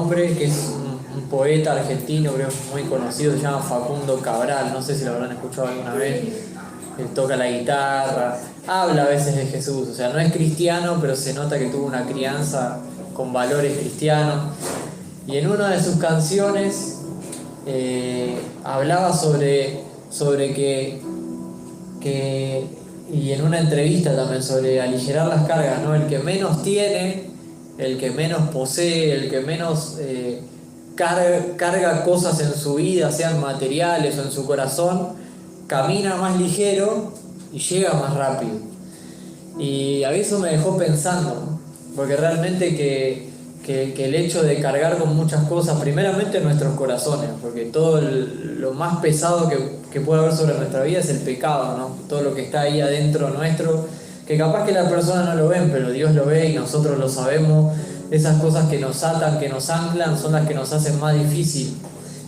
nombre, que es un poeta argentino, creo que es muy conocido, se llama Facundo Cabral, no sé si lo habrán escuchado alguna vez. Él toca la guitarra, habla a veces de Jesús, o sea, no es cristiano, pero se nota que tuvo una crianza con valores cristianos. Y en una de sus canciones hablaba sobre que, y en una entrevista también, sobre aligerar las cargas, ¿no? El que menos tiene, el que menos posee, el que menos carga cosas en su vida, sean materiales o en su corazón, camina más ligero y llega más rápido. Y a mí eso me dejó pensando, ¿no? Porque realmente que el hecho de cargar con muchas cosas, primeramente en nuestros corazones, porque todo lo más pesado que puede haber sobre nuestra vida es el pecado, ¿no? Todo lo que está ahí adentro nuestro, que capaz que las personas no lo ven, pero Dios lo ve y nosotros lo sabemos. Esas cosas que nos atan, que nos anclan, son las que nos hacen más difícil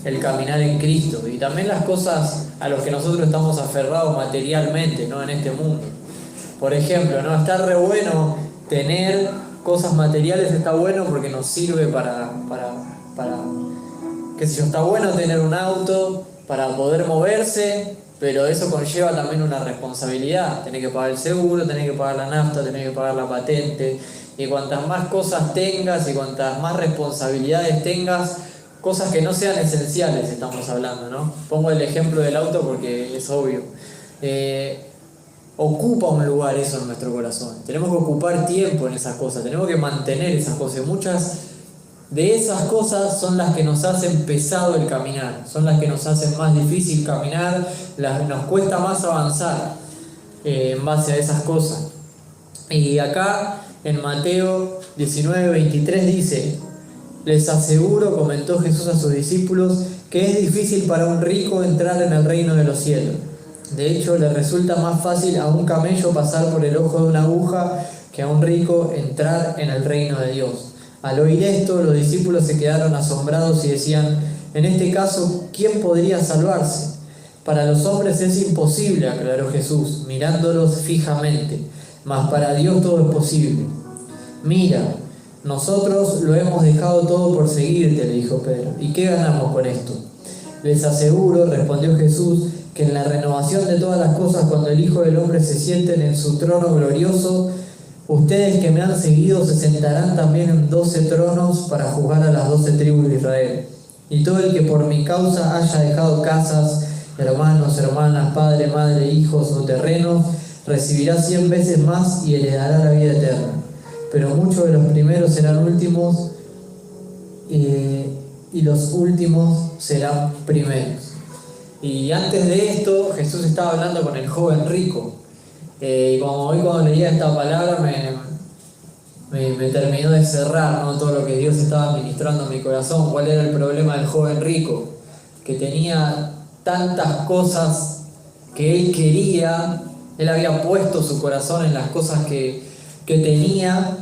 el caminar en Cristo. Y también las cosas a las que nosotros estamos aferrados materialmente, ¿no? En este mundo. Por ejemplo, ¿no? Está re bueno tener cosas materiales, está bueno porque nos sirve para qué sé yo, está bueno tener un auto para poder moverse, pero eso conlleva también una responsabilidad. Tenés que pagar el seguro, tenés que pagar la nafta, tenés que pagar la patente. Y cuantas más cosas tengas y cuantas más responsabilidades tengas, cosas que no sean esenciales estamos hablando, ¿no? Pongo el ejemplo del auto porque es obvio. Ocupa un lugar eso en nuestro corazón. Tenemos que ocupar tiempo en esas cosas, tenemos que mantener esas cosas. Muchas de esas cosas son las que nos hacen pesado el caminar, son las que nos hacen más difícil caminar, nos cuesta más avanzar en base a esas cosas. Y acá en Mateo 19:23 dice: les aseguro, comentó Jesús a sus discípulos, que es difícil para un rico entrar en el reino de los cielos. De hecho, le resulta más fácil a un camello pasar por el ojo de una aguja que a un rico entrar en el reino de Dios. Al oír esto, los discípulos se quedaron asombrados y decían: en este caso, ¿quién podría salvarse? Para los hombres es imposible, aclaró Jesús, mirándolos fijamente, mas para Dios todo es posible. Mira, nosotros lo hemos dejado todo por seguirte, le dijo Pedro. ¿Y qué ganamos con esto? Les aseguro, respondió Jesús, que en la renovación de todas las cosas, cuando el Hijo del Hombre se siente en su trono glorioso, ustedes que me han seguido se sentarán también en 12 tronos para juzgar a las 12 tribus de Israel. Y todo el que por mi causa haya dejado casas, hermanos, hermanas, padre, madre, hijos o terrenos, recibirá 100 veces más y heredará la vida eterna. Pero muchos de los primeros serán últimos y los últimos serán primeros. Y antes de esto, Jesús estaba hablando con el joven rico. Y como hoy cuando leía esta palabra me terminó de cerrar, ¿no? Todo lo que Dios estaba ministrando en mi corazón. ¿Cuál era el problema del joven rico? Que tenía tantas cosas que él quería, él había puesto su corazón en las cosas que tenía,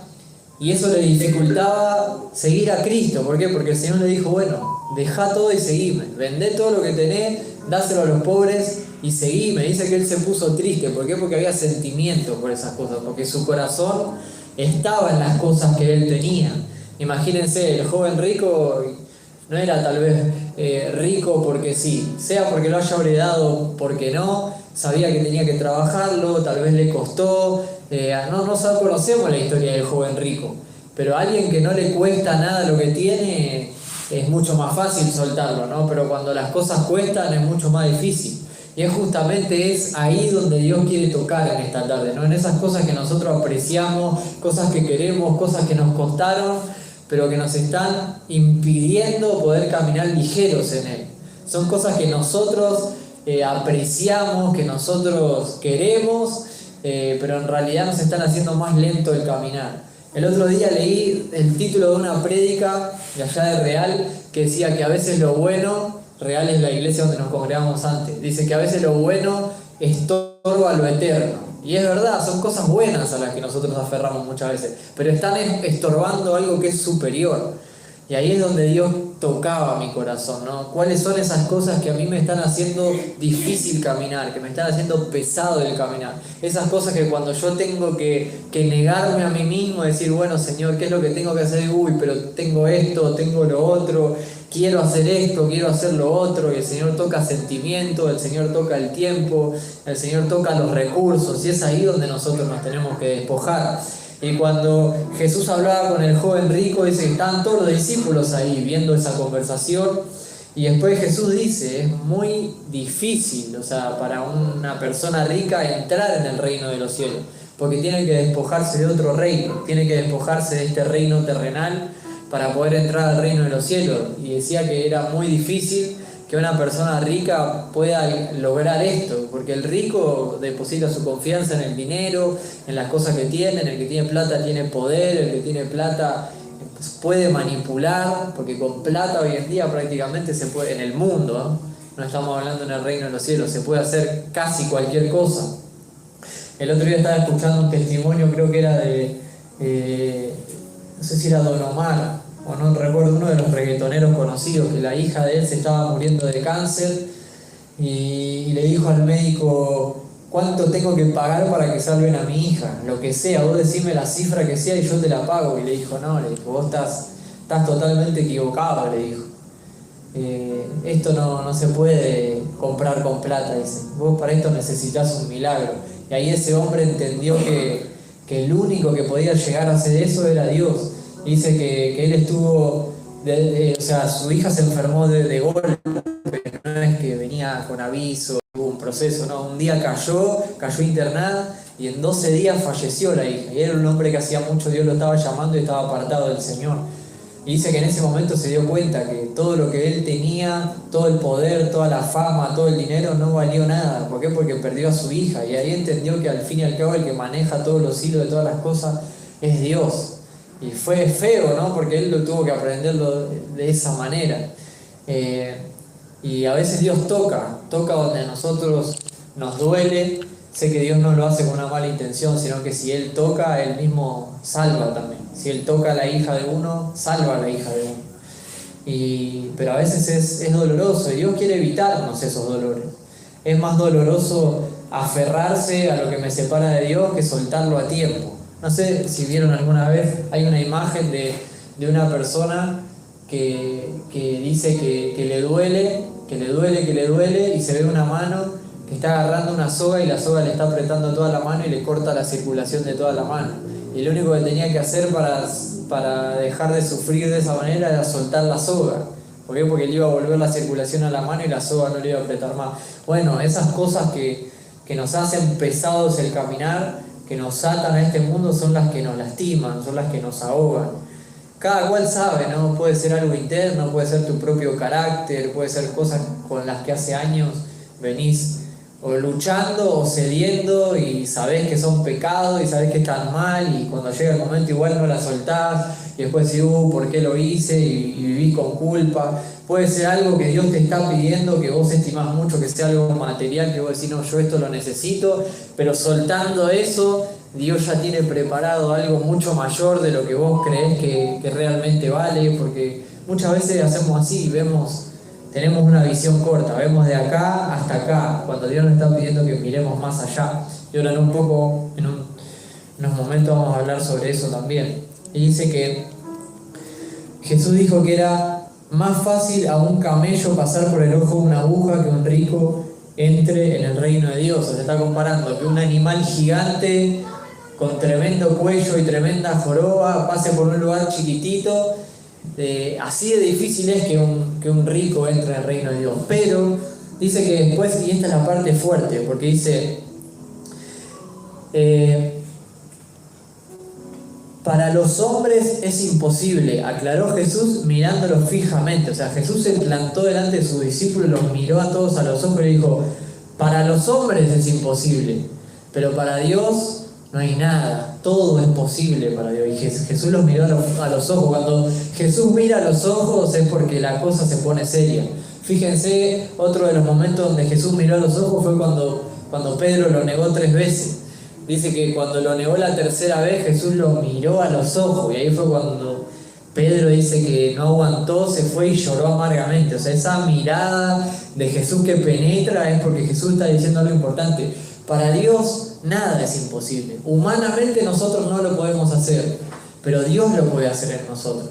y eso le dificultaba seguir a Cristo. ¿Por qué? Porque el Señor le dijo: bueno, dejá todo y seguime, vendé todo lo que tenés, dáselo a los pobres y seguime. Dice que él se puso triste. ¿Por qué? Porque había sentimiento por esas cosas, porque su corazón estaba en las cosas que él tenía. Imagínense, el joven rico no era tal vez rico porque sí, sea porque lo haya heredado, porque no, sabía que tenía que trabajarlo, tal vez le costó. No conocemos la historia del joven rico, pero a alguien que no le cuesta nada lo que tiene, es mucho más fácil soltarlo, ¿no? Pero cuando las cosas cuestan es mucho más difícil. Y es ahí donde Dios quiere tocar en esta tarde, ¿no? En esas cosas que nosotros apreciamos, cosas que queremos, cosas que nos costaron, pero que nos están impidiendo poder caminar ligeros en Él. Son cosas que nosotros apreciamos, que nosotros queremos, pero en realidad nos están haciendo más lento el caminar. El otro día leí el título de una prédica de allá de Real que decía que a veces lo bueno, Real es la iglesia donde nos congregamos antes, dice que a veces lo bueno estorba lo eterno. Y es verdad, son cosas buenas a las que nosotros nos aferramos muchas veces, pero están estorbando algo que es superior. Y ahí es donde Dios tocaba mi corazón, ¿no? ¿Cuáles son esas cosas que a mí me están haciendo difícil caminar, que me están haciendo pesado el caminar? Esas cosas que cuando yo tengo que negarme a mí mismo, decir, bueno, Señor, ¿qué es lo que tengo que hacer? Uy, pero tengo esto, tengo lo otro, quiero hacer esto, quiero hacer lo otro, y el Señor toca sentimientos, el Señor toca el tiempo, el Señor toca los recursos, y es ahí donde nosotros nos tenemos que despojar. Y cuando Jesús hablaba con el joven rico, dice que estaban todos los discípulos ahí viendo esa conversación. Y después Jesús dice, es muy difícil, o sea, para una persona rica entrar en el reino de los cielos, porque tiene que despojarse de otro reino, tiene que despojarse de este reino terrenal para poder entrar al reino de los cielos. Y decía que era muy difícil que una persona rica pueda lograr esto, porque el rico deposita su confianza en el dinero, en las cosas que tiene, el que tiene plata tiene poder, el que tiene plata puede manipular, porque con plata hoy en día prácticamente se puede, en el mundo, no estamos hablando en el reino de los cielos, se puede hacer casi cualquier cosa. El otro día estaba escuchando un testimonio, creo que era no sé si era Don Omar, o no recuerdo, uno de los reggaetoneros conocidos, que la hija de él se estaba muriendo de cáncer y le dijo al médico, ¿cuánto tengo que pagar para que salven a mi hija? Lo que sea, vos decime la cifra que sea y yo te la pago. Y le dijo, no, le dijo, vos estás totalmente equivocado, le dijo. Esto no se puede comprar con plata, dice. Vos para esto necesitas un milagro. Y ahí ese hombre entendió que el único que podía llegar a hacer eso era Dios. Dice que él estuvo, o sea, su hija se enfermó de golpe, no es que venía con aviso, hubo un proceso, no, un día cayó internada y en 12 días falleció la hija. Y era un hombre que hacía mucho Dios lo estaba llamando y estaba apartado del Señor. Y dice que en ese momento se dio cuenta que todo lo que él tenía, todo el poder, toda la fama, todo el dinero no valió nada. ¿Por qué? Porque perdió a su hija. Y ahí entendió que al fin y al cabo el que maneja todos los hilos de todas las cosas es Dios. Y fue feo, ¿no? Porque él lo tuvo que aprenderlo de esa manera. Y a veces Dios toca donde a nosotros nos duele. Sé que Dios no lo hace con una mala intención, sino que si Él toca, Él mismo salva también. Si Él toca a la hija de uno, salva a la hija de uno. Pero a veces es doloroso y Dios quiere evitarnos esos dolores. Es más doloroso aferrarse a lo que me separa de Dios que soltarlo a tiempo. No sé si vieron alguna vez, hay una imagen de una persona que dice que le duele y se ve una mano que está agarrando una soga y la soga le está apretando toda la mano y le corta la circulación de toda la mano. Y lo único que tenía que hacer para dejar de sufrir de esa manera era soltar la soga. ¿Por qué? Porque le iba a volver la circulación a la mano y la soga no le iba a apretar más. Bueno, esas cosas que nos hacen pesados el caminar, que nos atan a este mundo, son las que nos lastiman, son las que nos ahogan. Cada cual sabe, ¿no? Puede ser algo interno, puede ser tu propio carácter, puede ser cosas con las que hace años venís o luchando o cediendo y sabés que son pecados y sabés que están mal y cuando llega el momento igual no la soltás y después decís, ¿por qué lo hice? Y viví con culpa. Puede ser algo que Dios te está pidiendo, que vos estimás mucho, que sea algo material, que vos decís, no, yo esto lo necesito, pero soltando eso, Dios ya tiene preparado algo mucho mayor de lo que vos creés que realmente vale, porque muchas veces hacemos así, tenemos una visión corta, vemos de acá hasta acá, cuando Dios nos está pidiendo que miremos más allá. Y ahora en unos momentos vamos a hablar sobre eso también. Y dice que Jesús dijo que era más fácil a un camello pasar por el ojo de una aguja que un rico entre en el reino de Dios. Se está comparando que un animal gigante con tremendo cuello y tremenda joroba pase por un lugar chiquitito. Así de difícil es que un rico entre en el reino de Dios. Pero dice que después, y esta es la parte fuerte, porque dice para los hombres es imposible, aclaró Jesús mirándolos fijamente. O sea, Jesús se plantó delante de sus discípulos, los miró a todos a los ojos y le dijo, para los hombres es imposible, pero para Dios no hay nada, todo es posible para Dios. Y Jesús los miró a los ojos. Cuando Jesús mira a los ojos es porque la cosa se pone seria. Fíjense, otro de los momentos donde Jesús miró a los ojos fue cuando Pedro lo negó 3 veces. Dice que cuando lo negó la tercera vez, Jesús lo miró a los ojos, y ahí fue cuando Pedro dice que no aguantó, se fue y lloró amargamente. O sea, esa mirada de Jesús que penetra es porque Jesús está diciendo algo importante. Para Dios nada es imposible. Humanamente nosotros no lo podemos hacer, pero Dios lo puede hacer en nosotros.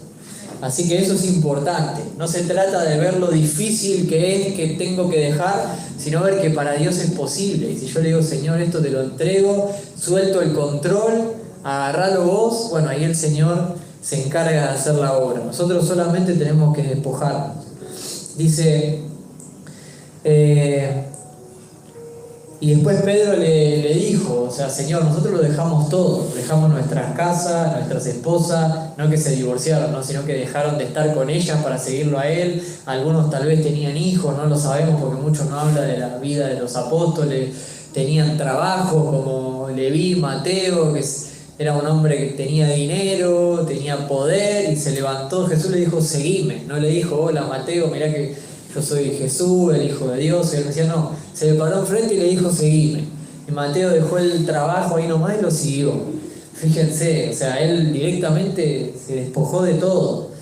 Así que eso es importante. No se trata de ver lo difícil que es, que tengo que dejar, sino ver que para Dios es posible. Y si yo le digo, Señor, esto te lo entrego, suelto el control, agarralo vos, bueno, ahí el Señor se encarga de hacer la obra. Nosotros solamente tenemos que despojarnos. Dice, y después Pedro le dijo, o sea, Señor, nosotros lo dejamos todo, dejamos nuestras casas, nuestras esposas, no que se divorciaron, ¿no? Sino que dejaron de estar con ellas para seguirlo a Él. Algunos tal vez tenían hijos, no lo sabemos porque muchos no hablan de la vida de los apóstoles, tenían trabajo como Leví, Mateo, que era un hombre que tenía dinero, tenía poder y se levantó. Jesús le dijo, seguime. No le dijo, hola Mateo, mirá que yo soy Jesús, el Hijo de Dios. Y él decía, no, se le paró enfrente y le dijo, seguime. Y Mateo dejó el trabajo ahí nomás y lo siguió. Fíjense, o sea, él directamente se despojó de todo.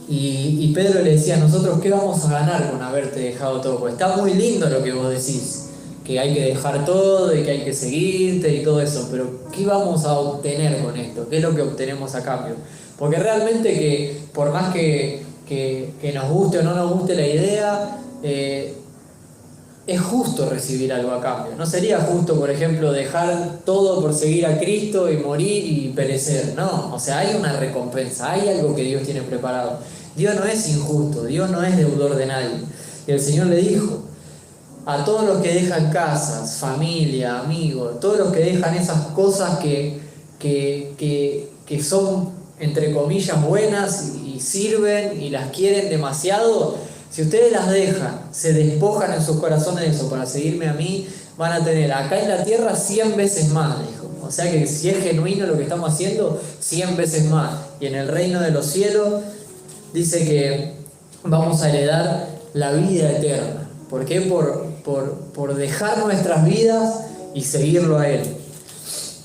Y Pedro le decía, nosotros qué vamos a ganar con haberte dejado todo. Pues está muy lindo lo que vos decís, que hay que dejar todo y que hay que seguirte y todo eso, pero ¿qué vamos a obtener con esto? ¿Qué es lo que obtenemos a cambio? Porque realmente que por más que nos guste o no nos guste la idea, es justo recibir algo a cambio. No sería justo, por ejemplo, dejar todo por seguir a Cristo y morir y perecer. No, o sea, hay una recompensa, hay algo que Dios tiene preparado. Dios no es injusto, Dios no es deudor de nadie. Y el Señor le dijo, a todos los que dejan casas, familia, amigos, todos los que dejan esas cosas que son, entre comillas, buenas y sirven y las quieren demasiado, si ustedes las dejan, se despojan en sus corazones de eso para seguirme a mí, van a tener acá en la tierra 100 veces más, dijo. O sea que si es genuino lo que estamos haciendo, 100 veces más. Y en el reino de los cielos dice que vamos a heredar la vida eterna. ¿Por qué? Por dejar nuestras vidas y seguirlo a Él.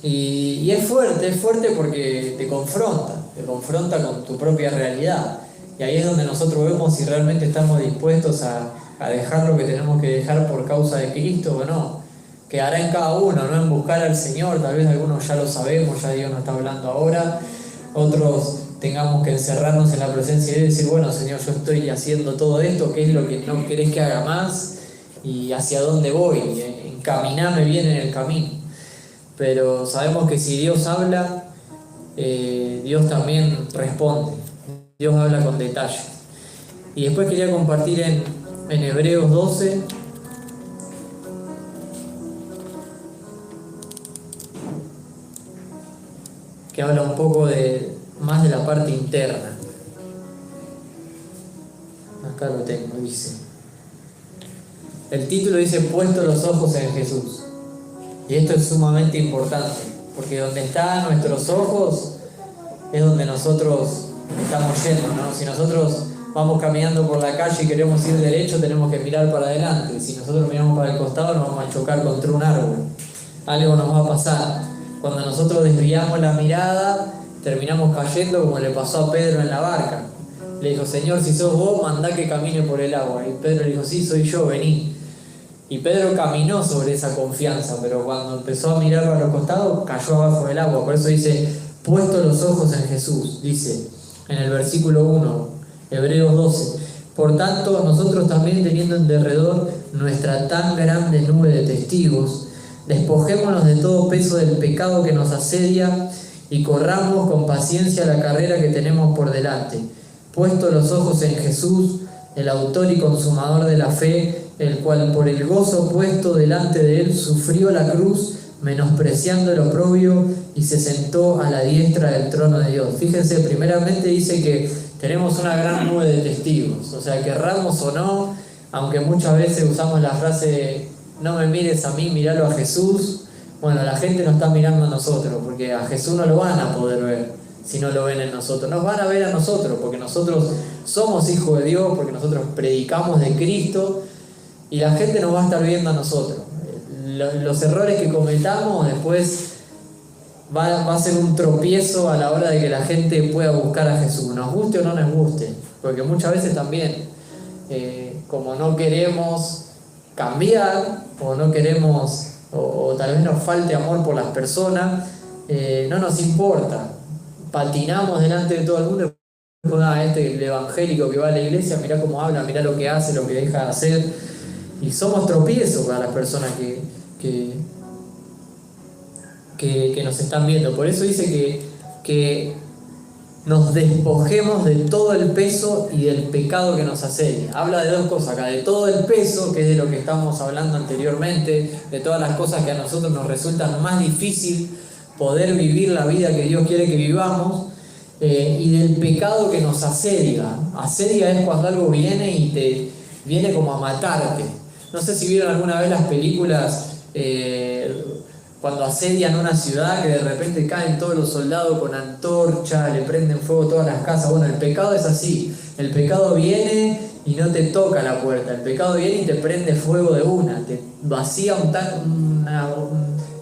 Y es fuerte porque te confronta con tu propia realidad. Y ahí es donde nosotros vemos si realmente estamos dispuestos a dejar lo que tenemos que dejar por causa de Cristo o no. Quedará en cada uno, ¿no? En buscar al Señor. Tal vez algunos ya lo sabemos, ya Dios nos está hablando ahora. Otros tengamos que encerrarnos en la presencia de Él y decir, bueno, Señor, yo estoy haciendo todo esto, ¿qué es lo que no querés que haga más? Y hacia dónde voy, encaminarme bien en el camino. Pero sabemos que si Dios habla, Dios también responde. Dios habla con detalle. Y después quería compartir en Hebreos 12, que habla un poco más de la parte interna. Acá lo tengo, dice. El título dice, puesto los ojos en Jesús. Y esto es sumamente importante, porque donde están nuestros ojos es donde nosotros estamos yendo, ¿no? Si nosotros vamos caminando por la calle y queremos ir derecho, tenemos que mirar para adelante. Si nosotros miramos para el costado, nos vamos a chocar contra un árbol. Algo nos va a pasar. Cuando nosotros desviamos la mirada, terminamos cayendo como le pasó a Pedro en la barca. Le dijo, Señor, si sos vos, mandá que camine por el agua. Y Pedro le dijo, sí, soy yo, vení. Y Pedro caminó sobre esa confianza, pero cuando empezó a mirar para los costados, cayó abajo del agua. Por eso dice, puesto los ojos en Jesús, dice en el versículo 1, Hebreos 12. Por tanto, nosotros también, teniendo en derredor nuestra tan grande nube de testigos, despojémonos de todo peso del pecado que nos asedia y corramos con paciencia la carrera que tenemos por delante, puesto los ojos en Jesús, el autor y consumador de la fe, el cual por el gozo puesto delante de él sufrió la cruz, menospreciando el oprobio, y se sentó a la diestra del trono de Dios. Fíjense, primeramente dice que tenemos una gran nube de testigos, o sea, querramos o no, aunque muchas veces usamos la frase, no me mires a mí, míralo a Jesús. Bueno, la gente nos está mirando a nosotros, porque a Jesús no lo van a poder ver si no lo ven en nosotros. Nos van a ver a nosotros, porque nosotros somos hijos de Dios, porque nosotros predicamos de Cristo, y la gente nos va a estar viendo a nosotros. Los errores que cometamos después va a ser un tropiezo a la hora de que la gente pueda buscar a Jesús, nos guste o no nos guste, porque muchas veces también, como no queremos cambiar, o no queremos, o tal vez nos falte amor por las personas, no nos importa, patinamos delante de todo el mundo. Este el evangélico que va a la iglesia, mirá cómo habla, mirá lo que hace, lo que deja de hacer, y somos tropiezos para las personas que nos están viendo. Por eso dice que nos despojemos de todo el peso y del pecado que nos asedia. Habla de dos cosas acá, de todo el peso, que es de lo que estamos hablando anteriormente, de todas las cosas que a nosotros nos resultan más difícil poder vivir la vida que Dios quiere que vivamos, y del pecado que nos asedia. Asedia es cuando algo viene y te viene como a matarte. No sé si vieron alguna vez las películas cuando asedian una ciudad, que de repente caen todos los soldados con antorcha, le prenden fuego todas las casas. Bueno, el pecado es así. El pecado viene y no te toca la puerta. El pecado viene y te prende fuego de una. Te vacía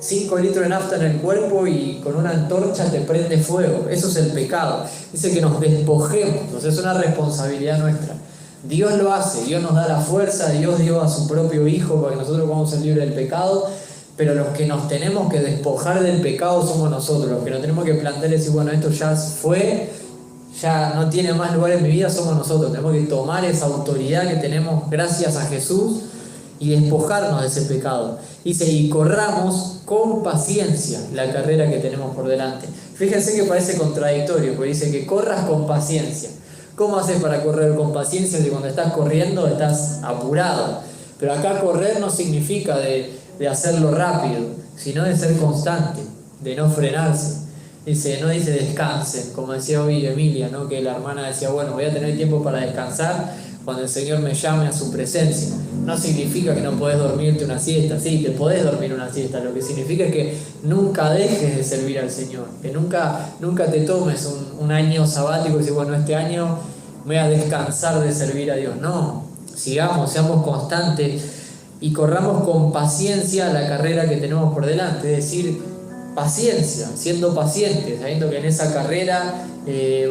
5 litros de nafta en el cuerpo y con una antorcha te prende fuego. Eso es el pecado. Dice que nos despojemos. Entonces es una responsabilidad nuestra. Dios lo hace, Dios nos da la fuerza, Dios dio a su propio Hijo para que nosotros podamos ser libres del pecado, pero los que nos tenemos que despojar del pecado somos nosotros, los que nos tenemos que plantear y decir, bueno, esto ya fue, ya no tiene más lugar en mi vida, somos nosotros. Tenemos que tomar esa autoridad que tenemos gracias a Jesús y despojarnos de ese pecado. Dice, y corramos con paciencia la carrera que tenemos por delante. Fíjense que parece contradictorio, porque dice que corras con paciencia. ¿Cómo haces para correr con paciencia si cuando estás corriendo estás apurado? Pero acá correr no significa de hacerlo rápido, sino de ser constante, de no frenarse. No dice descansen, como decía hoy Emilia, ¿no? Que la hermana decía, bueno, voy a tener tiempo para descansar cuando el Señor me llame a su presencia. No significa que no podés dormirte una siesta, sí, te podés dormir una siesta, lo que significa es que nunca dejes de servir al Señor, que nunca te tomes un año sabático y dices, bueno, este año voy a descansar de servir a Dios. No, seamos constantes y corramos con paciencia la carrera que tenemos por delante, es decir, paciencia, siendo pacientes, sabiendo que en esa carrera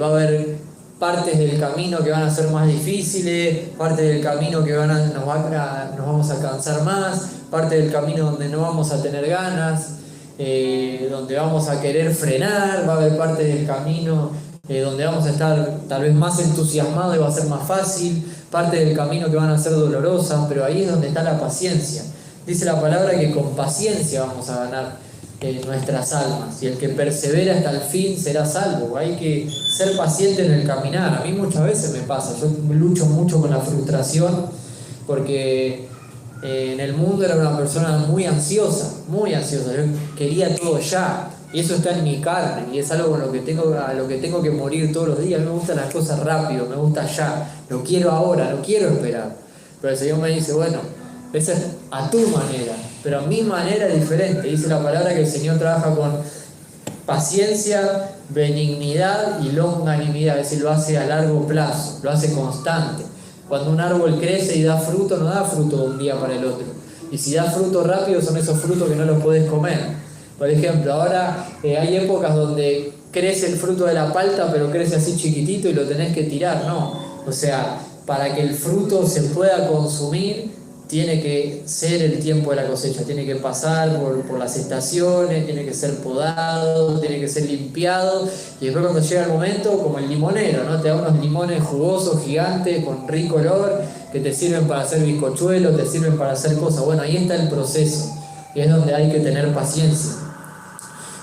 va a haber partes del camino que van a ser más difíciles, partes del camino que nos vamos a cansar más, parte del camino donde no vamos a tener ganas, donde vamos a querer frenar, va a haber parte del camino donde vamos a estar tal vez más entusiasmados y va a ser más fácil, parte del camino que van a ser dolorosas, pero ahí es donde está la paciencia. Dice la palabra que con paciencia vamos a ganar nuestras almas, y el que persevera hasta el fin será salvo. Hay que ser paciente en el caminar. A mí muchas veces me pasa, yo lucho mucho con la frustración, porque en el mundo era una persona muy ansiosa, yo quería todo ya, y eso está en mi carne, y es algo a lo que tengo que morir todos los días. Me gustan las cosas rápido, me gusta ya, lo quiero ahora, no quiero esperar. Pero el Señor me dice, bueno, esa es a tu manera, pero a mi manera es diferente. Dice la palabra que el Señor trabaja con paciencia, benignidad y longanimidad, es decir, lo hace a largo plazo, lo hace constante. Cuando un árbol crece y da fruto, no da fruto de un día para el otro. Y si da fruto rápido, son esos frutos que no los puedes comer. Por ejemplo, ahora hay épocas donde crece el fruto de la palta, pero crece así chiquitito y lo tenés que tirar, ¿no? O sea, para que el fruto se pueda consumir, tiene que ser el tiempo de la cosecha, tiene que pasar por las estaciones, tiene que ser podado, tiene que ser limpiado, y después cuando llega el momento, como el limonero, ¿no? Te da unos limones jugosos, gigantes, con rico olor, que te sirven para hacer bizcochuelos, te sirven para hacer cosas. Bueno, ahí está el proceso, y es donde hay que tener paciencia.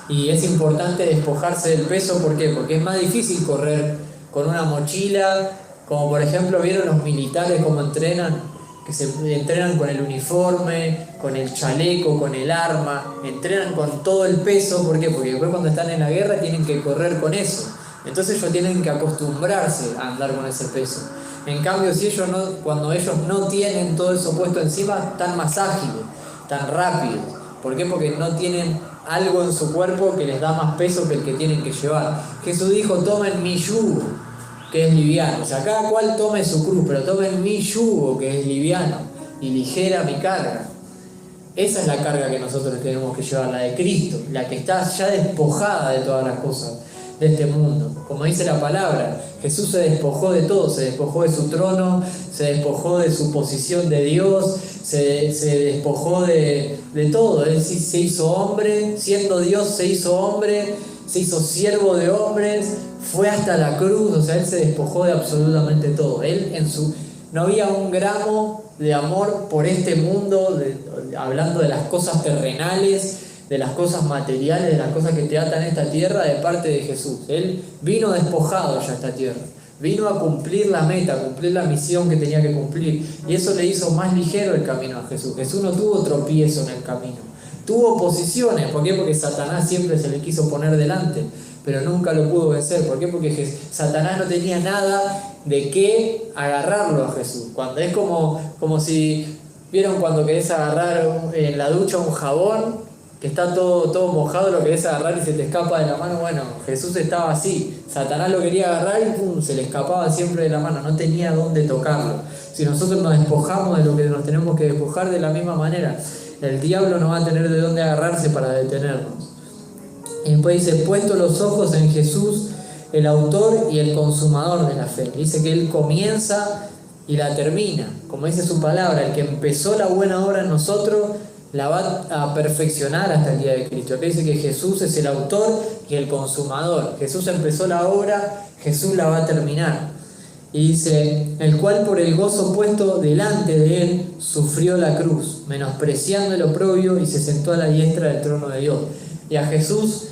Y es importante despojarse del peso, ¿por qué? Porque es más difícil correr con una mochila, como por ejemplo vieron los militares cómo entrenan, que se entrenan con el uniforme, con el chaleco, con el arma, entrenan con todo el peso. ¿Por qué? Porque después cuando están en la guerra tienen que correr con eso. Entonces ellos tienen que acostumbrarse a andar con ese peso. En cambio, cuando ellos no tienen todo eso puesto encima, están más ágiles, tan rápidos. ¿Por qué? Porque no tienen algo en su cuerpo que les da más peso que el que tienen que llevar. Jesús dijo, tomen mi yugo, que es liviano. O sea, cada cual tome su cruz, pero tomen mi yugo, que es liviano, y ligera mi carga. Esa es la carga que nosotros tenemos que llevar, la de Cristo, la que está ya despojada de todas las cosas de este mundo. Como dice la palabra, Jesús se despojó de todo, se despojó de su trono, se despojó de su posición de Dios, se despojó de todo. Él sí se hizo hombre, siendo Dios se hizo hombre, se hizo siervo de hombres, fue hasta la cruz. O sea, Él se despojó de absolutamente todo. Él no había un gramo de amor por este mundo, hablando de las cosas terrenales, de las cosas materiales, de las cosas que te atan a esta tierra, de parte de Jesús. Él vino despojado ya a esta tierra, vino a cumplir la meta, a cumplir la misión que tenía que cumplir, y eso le hizo más ligero el camino a Jesús. Jesús no tuvo tropiezo en el camino, tuvo oposiciones. ¿Por qué? Porque Satanás siempre se le quiso poner delante, pero nunca lo pudo vencer. ¿Por qué? Porque Satanás no tenía nada de qué agarrarlo a Jesús. Cuando es como si, ¿vieron cuando querés agarrar en la ducha un jabón que está todo mojado, lo querés agarrar y se te escapa de la mano? Bueno, Jesús estaba así. Satanás lo quería agarrar y pum, se le escapaba siempre de la mano, no tenía dónde tocarlo. Si nosotros nos despojamos de lo que nos tenemos que despojar, de la misma manera, el diablo no va a tener de dónde agarrarse para detenernos. Y después dice, puesto los ojos en Jesús, el autor y el consumador de la fe. Dice que Él comienza y la termina. Como dice su palabra, el que empezó la buena obra en nosotros, la va a perfeccionar hasta el día de Cristo. Aquí dice que Jesús es el autor y el consumador. Jesús empezó la obra, Jesús la va a terminar. Y dice, el cual por el gozo puesto delante de Él sufrió la cruz, menospreciando el oprobio, y se sentó a la diestra del trono de Dios. Y a Jesús,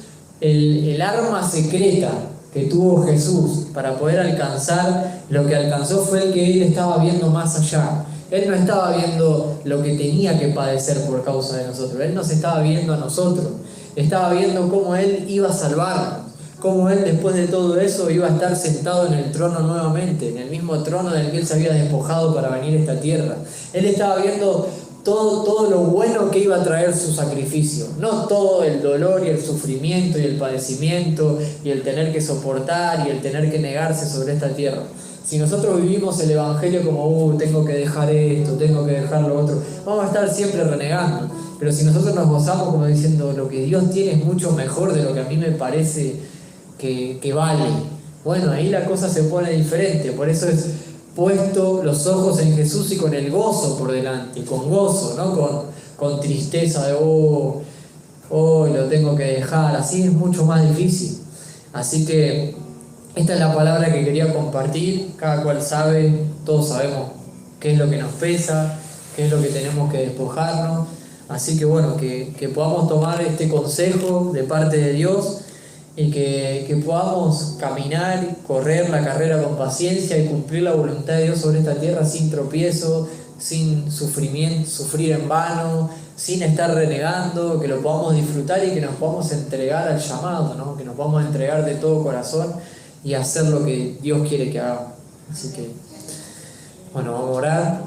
el arma secreta que tuvo Jesús para poder alcanzar lo que alcanzó fue que Él estaba viendo más allá. Él no estaba viendo lo que tenía que padecer por causa de nosotros. Él nos estaba viendo a nosotros. Estaba viendo cómo Él iba a salvarnos, cómo Él después de todo eso iba a estar sentado en el trono nuevamente, en el mismo trono del que Él se había despojado para venir a esta tierra. Él estaba viendo todo lo bueno que iba a traer su sacrificio, no todo el dolor y el sufrimiento y el padecimiento y el tener que soportar y el tener que negarse sobre esta tierra. Si nosotros vivimos el Evangelio como, tengo que dejar esto, tengo que dejar lo otro, vamos a estar siempre renegando. Pero si nosotros nos gozamos como diciendo, lo que Dios tiene es mucho mejor de lo que a mí me parece que vale, bueno, ahí la cosa se pone diferente. Por eso es puesto los ojos en Jesús y con el gozo por delante, con gozo, no con tristeza de, lo tengo que dejar. Así es mucho más difícil. Así que esta es la palabra que quería compartir. Cada cual sabe, todos sabemos qué es lo que nos pesa, qué es lo que tenemos que despojarnos. Así que bueno, que podamos tomar este consejo de parte de Dios y que podamos caminar, correr la carrera con paciencia y cumplir la voluntad de Dios sobre esta tierra sin tropiezo, sin sufrimiento, sufrir en vano, sin estar renegando, que lo podamos disfrutar y que nos podamos entregar al llamado, ¿no? Que nos podamos entregar de todo corazón y hacer lo que Dios quiere que hagamos. Así que, bueno, vamos a orar.